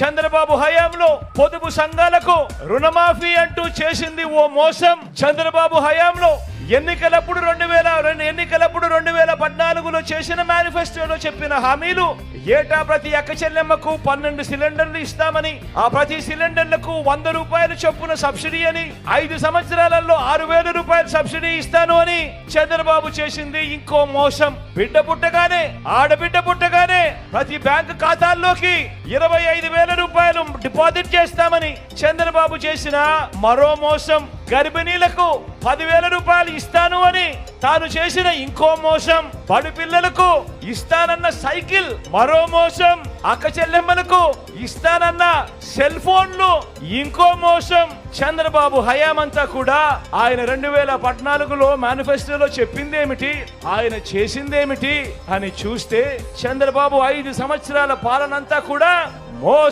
చంద్రబాబు హయాంలో పొదుపు సంఘాలకు రుణమాఫీ అంటూ చేసింది ఓ మోసం. చంద్రబాబు హయాంలో ఎన్నికలప్పుడు 2014లో చేసిన మేనిఫెస్టోలో చెప్పిన హామీలు ఏటా ప్రతి అక్క చెల్లెమ్మకు 12 సిలిండర్లు ఇస్తామని, ఆ ప్రతి సిలిండర్లకు 100 రూపాయలు చొప్పున సబ్సిడీ అని, 5 సంవత్సరాలలో 6,000 రూపాయలు సబ్సిడీ ఇస్తాను అని చంద్రబాబు చేసింది ఇంకో మోసం. ఆడబిడ్డ పుట్టగానే ప్రతి బ్యాంకు ఖాతాల్లోకి 25,000 రూపాయలు డిపాజిట్ చేస్తామని చంద్రబాబు చేసిన మరో మోసం. గర్భిణీలకు 10,000 రూపాయలు ఇస్తాను అని తాను చేసిన ఇంకో మోసం. బడి పిల్లలకు ఇస్తానన్న సైకిల్ మరో మోసం. అక్క చెల్లెమ్మలకు ఇస్తానన్న సెల్ ఫోన్లు ఇంకో మోసం. చంద్రబాబు హయామంతా కూడా ఆయన 2014లో మేనిఫెస్టోలో చెప్పిందేమిటి, ఆయన చేసిందేమిటి అని చూస్తే చంద్రబాబు 5 సంవత్సరాల పాలనంతా కూడా మోసం.